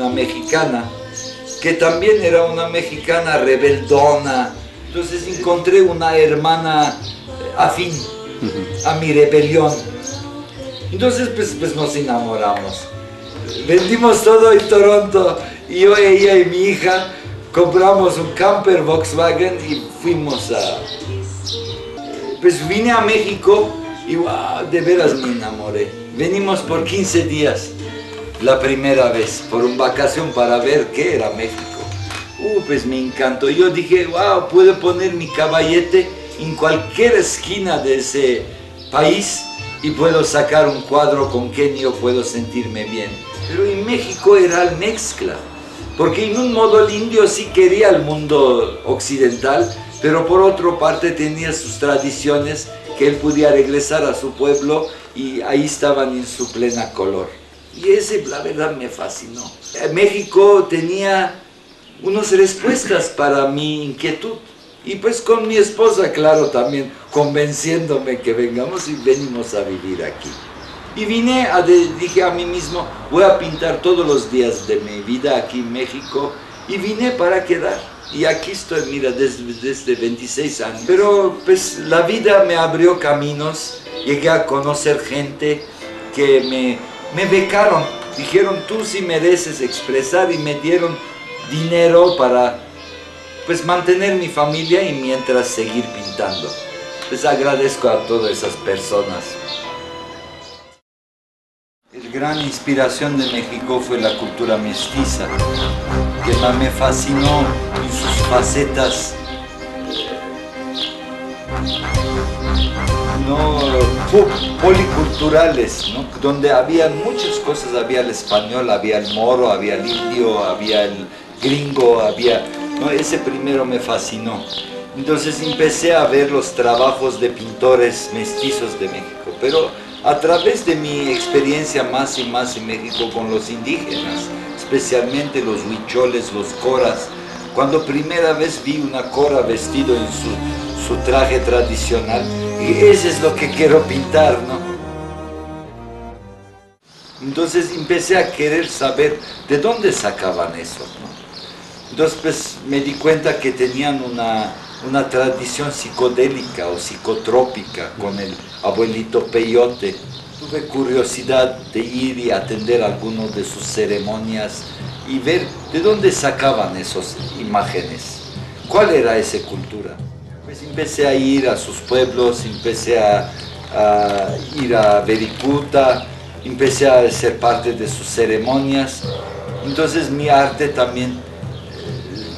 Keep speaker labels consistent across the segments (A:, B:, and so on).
A: una mexicana, que también era una mexicana rebeldona. Entonces encontré una hermana afín a mi rebelión. Entonces pues nos enamoramos. Vendimos todo en Toronto y yo, ella y mi hija compramos un camper Volkswagen y fuimos a... Pues vine a México y wow, de veras me enamoré. Venimos por 15 días la primera vez, por una vacación para ver qué era México. Pues me encantó. Yo dije, wow, puedo poner mi caballete en cualquier esquina de ese país y puedo sacar un cuadro con quien yo puedo sentirme bien. Pero en México era la mezcla, porque en un modo el indio sí quería el mundo occidental, pero por otra parte tenía sus tradiciones que él podía regresar a su pueblo y ahí estaban en su plena color. Y ese, la verdad, me fascinó. México tenía unas respuestas para mi inquietud. Y pues con mi esposa, claro, también convenciéndome que vengamos y venimos a vivir aquí. Y vine, dije a mí mismo, voy a pintar todos los días de mi vida aquí en México y vine para quedar. Y aquí estoy, mira, desde 26 años. Pero pues la vida me abrió caminos, llegué a conocer gente que me becaron. Dijeron, tú sí mereces expresar y me dieron dinero para pues mantener mi familia y mientras seguir pintando. Les agradezco a todas esas personas. La gran inspiración de México fue la cultura mestiza, que me fascinó en sus facetas policulturales, ¿no? Donde había muchas cosas, había el español, había el moro, había el indio, había el gringo, ¿no? Ese primero me fascinó. Entonces empecé a ver los trabajos de pintores mestizos de México, pero a través de mi experiencia más y más en México con los indígenas, especialmente los huicholes, los coras. Cuando primera vez vi una cora vestido en su traje tradicional, y eso es lo que quiero pintar, ¿no? Entonces empecé a querer saber de dónde sacaban eso, ¿no? Entonces pues, me di cuenta que tenían una tradición psicodélica o psicotrópica con el abuelito peyote. Tuve curiosidad de ir y atender algunas de sus ceremonias y ver de dónde sacaban esas imágenes, cuál era esa cultura. Pues empecé a ir a sus pueblos, empecé a ir a Vericuta, empecé a ser parte de sus ceremonias. Entonces mi arte también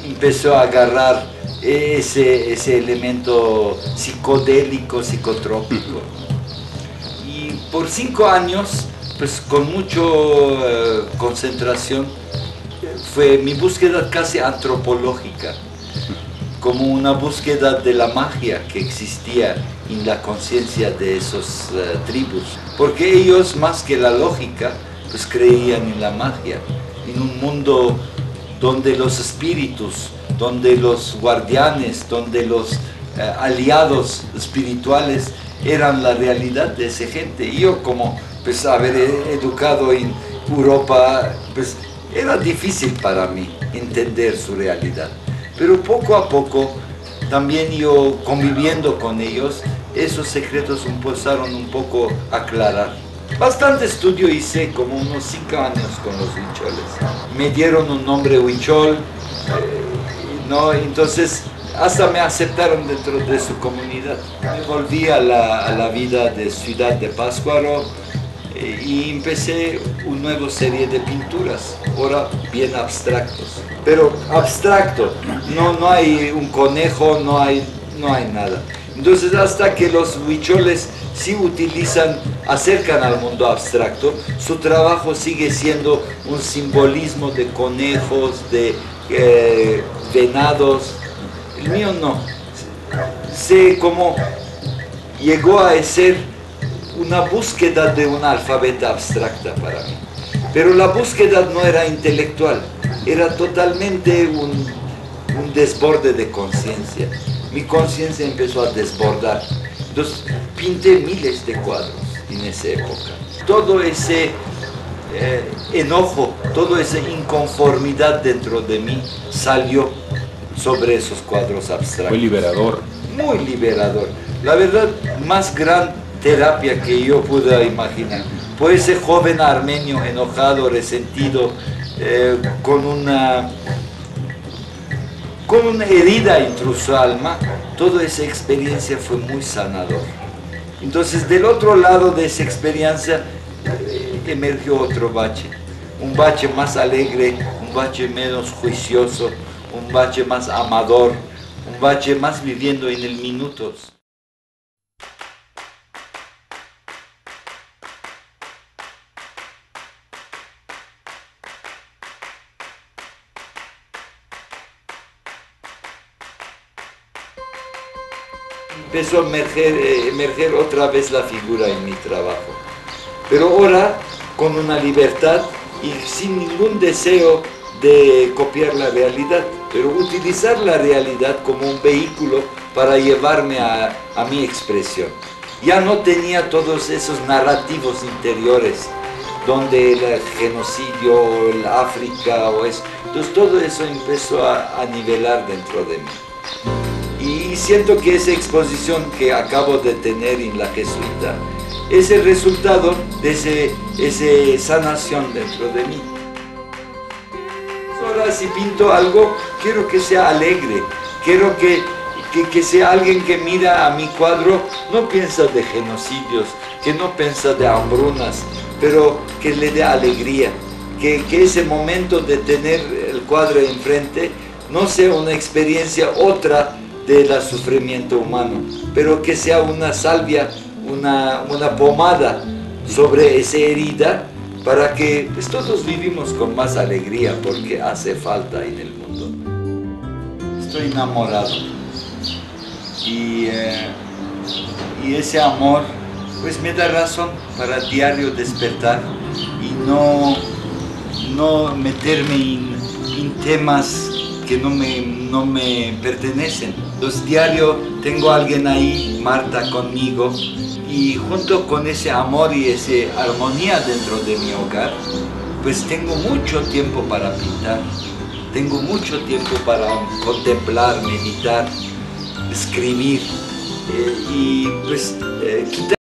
A: empezó a agarrar ese elemento psicodélico, psicotrópico. Y por 5 años, pues con mucha concentración, fue mi búsqueda casi antropológica, como una búsqueda de la magia que existía en la conciencia de esos tribus. Porque ellos, más que la lógica, pues creían en la magia, en un mundo donde los espíritus, donde los guardianes, donde los aliados espirituales eran la realidad de esa gente. Y yo, como pues haber educado en Europa, pues era difícil para mí entender su realidad. Pero poco a poco, también yo conviviendo con ellos, esos secretos empezaron un poco a aclarar. Bastante estudio hice, como unos 5 años con los huicholes. Me dieron un nombre huichol, ¿no? Entonces hasta me aceptaron dentro de su comunidad. Me volví a la vida de Ciudad de Pátzcuaro y empecé una nueva serie de pinturas, ahora bien abstractos. Pero abstracto, no hay un conejo, no hay nada. Entonces hasta que los huicholes sí acercan al mundo abstracto, su trabajo sigue siendo un simbolismo de conejos, de venados. El mío no. Sé cómo llegó a ser una búsqueda de una alfabeta abstracta para mí. Pero la búsqueda no era intelectual, era totalmente un desborde de conciencia. Mi conciencia empezó a desbordar. Entonces pinté miles de cuadros en esa época. Todo ese enojo, toda esa inconformidad dentro de mí salió sobre esos cuadros abstractos.
B: Fue liberador.
A: Muy liberador. La verdad, más gran terapia que yo pude imaginar. Por ese joven armenio enojado, resentido, con una herida incluso alma, toda esa experiencia fue muy sanador. Entonces, del otro lado de esa experiencia emergió otro bache, un bache más alegre, un bache menos juicioso, un bache más amador, un bache más viviendo en el minuto. Empezó a emerger otra vez la figura en mi trabajo, pero ahora con una libertad y sin ningún deseo de copiar la realidad, pero utilizar la realidad como un vehículo para llevarme a mi expresión. Ya no tenía todos esos narrativos interiores, donde el genocidio, el África o eso. Entonces todo eso empezó a nivelar dentro de mí. Y siento que esa exposición que acabo de tener en la Jesuita es el resultado de esa sanación dentro de mí. Ahora si pinto algo, quiero que sea alegre, quiero que sea alguien que mira a mi cuadro, no piensa de genocidios, que no piensa de hambrunas, pero que le dé alegría, que ese momento de tener el cuadro enfrente no sea una experiencia otra del sufrimiento humano, pero que sea una salvia, una pomada sobre esa herida, para que pues, todos vivimos con más alegría, porque hace falta en el mundo. Estoy enamorado y ese amor pues me da razón para diario despertar y no meterme en temas que no me pertenecen. Entonces diario tengo a alguien ahí, Marta conmigo, y junto con ese amor y esa armonía dentro de mi hogar, pues tengo mucho tiempo para pintar, tengo mucho tiempo para contemplar, meditar, escribir y pues quitar